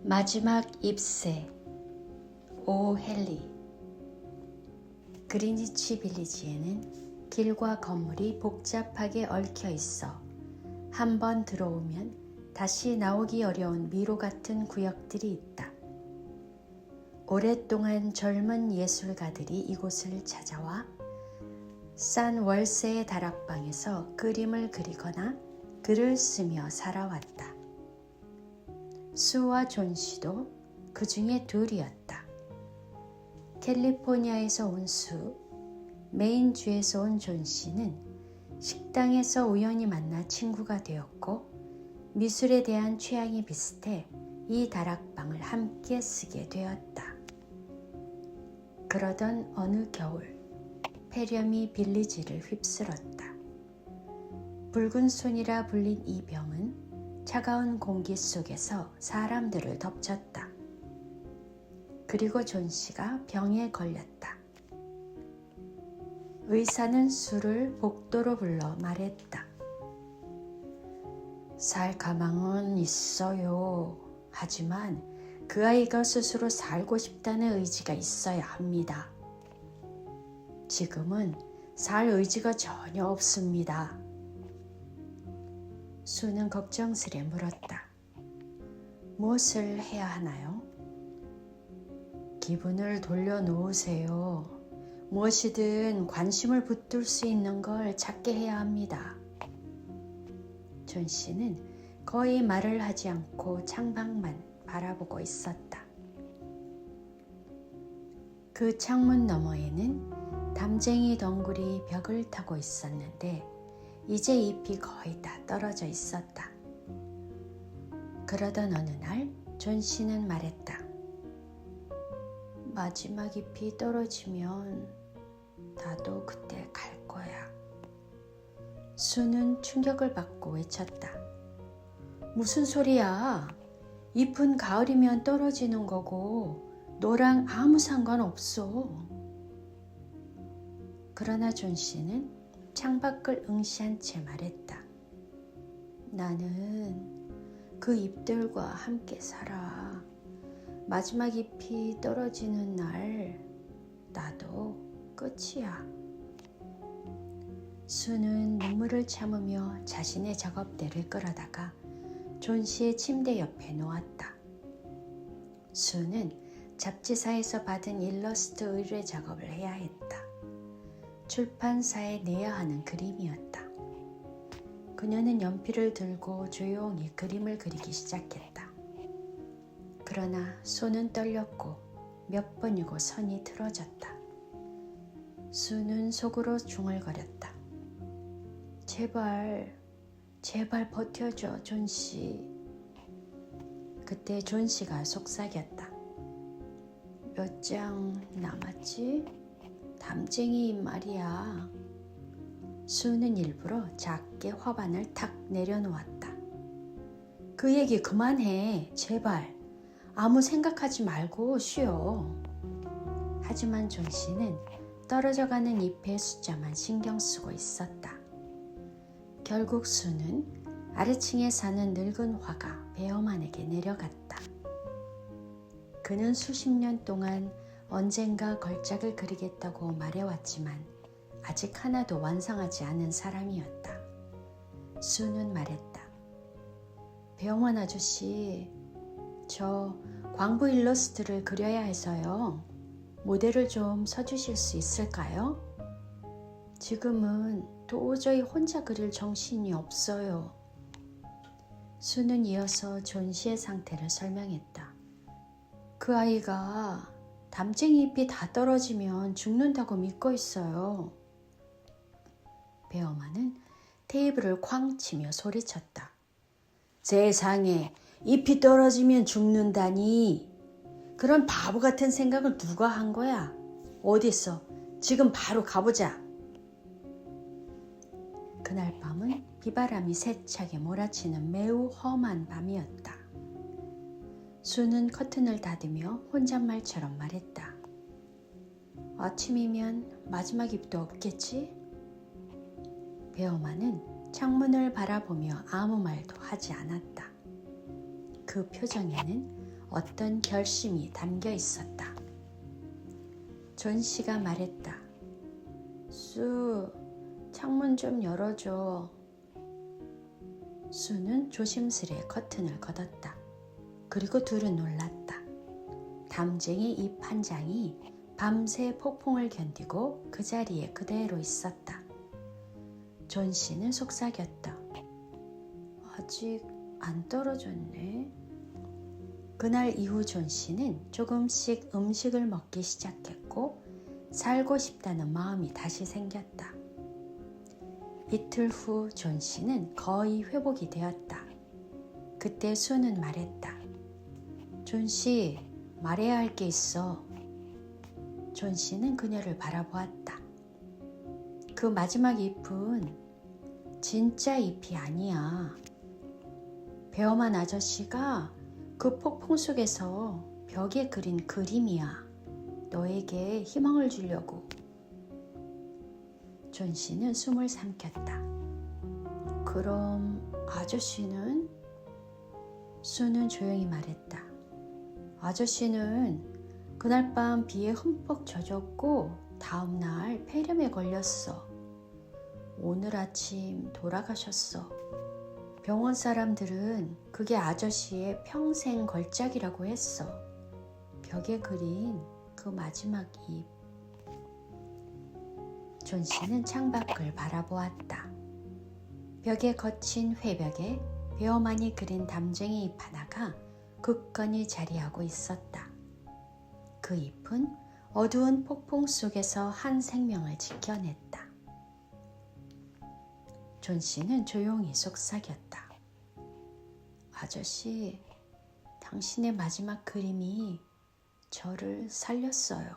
마지막 잎새. 오 헨리. 그리니치 빌리지에는 길과 건물이 복잡하게 얽혀 있어 한번 들어오면 다시 나오기 어려운 미로 같은 구역들이 있다. 오랫동안 젊은 예술가들이 이곳을 찾아와 싼 월세의 다락방에서 그림을 그리거나 글을 쓰며 살아왔다. 수와 존 씨도 그 중에 둘이었다. 캘리포니아에서 온 수, 메인주에서 온 존 씨는 식당에서 우연히 만나 친구가 되었고 미술에 대한 취향이 비슷해 이 다락방을 함께 쓰게 되었다. 그러던 어느 겨울, 폐렴이 빌리지를 휩쓸었다. 붉은 손이라 불린 이 병은 차가운 공기 속에서 사람들을 덮쳤다. 그리고 존 씨가 병에 걸렸다. 의사는 수를 복도로 불러 말했다. 살 가망은 있어요. 하지만 그 아이가 스스로 살고 싶다는 의지가 있어야 합니다. 지금은 살 의지가 전혀 없습니다. 수는 걱정스레 물었다. 무엇을 해야 하나요? 기분을 돌려놓으세요. 무엇이든 관심을 붙들 수 있는 걸 찾게 해야 합니다. 존 씨는 거의 말을 하지 않고 창밖만 바라보고 있었다. 그 창문 너머에는 담쟁이 덩굴이 벽을 타고 있었는데 이제 잎이 거의 다 떨어져 있었다. 그러던 어느 날 존 씨는 말했다. 마지막 잎이 떨어지면 나도 그때 갈 거야. 수는 충격을 받고 외쳤다. 무슨 소리야? 잎은 가을이면 떨어지는 거고 너랑 아무 상관없어. 그러나 존 씨는 창밖을 응시한 채 말했다. 나는 그 잎들과 함께 살아. 마지막 잎이 떨어지는 날 나도 끝이야. 수는 눈물을 참으며 자신의 작업대를 끌어다가 존 씨의 침대 옆에 놓았다. 수는 잡지사에서 받은 일러스트 의뢰 작업을 해야 했다. 출판사에 내야 하는 그림이었다. 그녀는 연필을 들고 조용히 그림을 그리기 시작했다. 그러나 손은 떨렸고 몇 번이고 선이 틀어졌다. 수는 속으로 중얼거렸다. 제발 버텨줘, 존 씨. 그때 존 씨가 속삭였다. 몇 장 남았지? 담쟁이 말이야. 수는 일부러 작게 화반을 탁 내려놓았다. 그 얘기 그만해. 제발. 아무 생각하지 말고 쉬어. 하지만 존 씨는 떨어져가는 잎의 숫자만 신경 쓰고 있었다. 결국 수는 아래층에 사는 늙은 화가 베어만에게 내려갔다. 그는 수십 년 동안 언젠가 걸작을 그리겠다고 말해왔지만 아직 하나도 완성하지 않은 사람이었다. 수는 말했다. 베어만 아저씨, 저 광부 일러스트를 그려야 해서요. 모델을 좀 서주실 수 있을까요? 지금은 도저히 혼자 그릴 정신이 없어요. 수는 이어서 존 씨의 상태를 설명했다. 그 아이가 담쟁이 잎이 다 떨어지면 죽는다고 믿고 있어요. 베어만은 테이블을 쾅 치며 소리쳤다. 세상에, 잎이 떨어지면 죽는다니. 그런 바보 같은 생각을 누가 한 거야? 어딨어? 지금 바로 가보자. 그날 밤은 비바람이 세차게 몰아치는 매우 험한 밤이었다. 수는 커튼을 닫으며 혼잣말처럼 말했다. 아침이면 마지막 잎도 없겠지? 베어만은 창문을 바라보며 아무 말도 하지 않았다. 그 표정에는 어떤 결심이 담겨 있었다. 존 씨가 말했다. 수, 창문 좀 열어줘. 수는 조심스레 커튼을 걷었다. 그리고 둘은 놀랐다. 담쟁이 잎 한 장이 밤새 폭풍을 견디고 그 자리에 그대로 있었다. 존 씨는 속삭였다. 아직 안 떨어졌네. 그날 이후 존 씨는 조금씩 음식을 먹기 시작했고 살고 싶다는 마음이 다시 생겼다. 이틀 후 존 씨는 거의 회복이 되었다. 그때 수는 말했다. 존 씨, 말해야 할 게 있어. 존 씨는 그녀를 바라보았다. 그 마지막 잎은 진짜 잎이 아니야. 배엄한 아저씨가 그 폭풍 속에서 벽에 그린 그림이야. 너에게 희망을 주려고. 존 씨는 숨을 삼켰다. 그럼 아저씨는? 수는 조용히 말했다. 아저씨는 그날 밤 비에 흠뻑 젖었고 다음 날 폐렴에 걸렸어. 오늘 아침 돌아가셨어. 병원 사람들은 그게 아저씨의 평생 걸작이라고 했어. 벽에 그린 그 마지막 잎. 존 씨는 창밖을 바라보았다. 벽에 거친 회벽에 배어만이 그린 담쟁이 잎 하나가 굳건히 자리하고 있었다. 그 잎은 어두운 폭풍 속에서 한 생명을 지켜냈다. 존 씨는 조용히 속삭였다. 아저씨, 당신의 마지막 그림이 저를 살렸어요.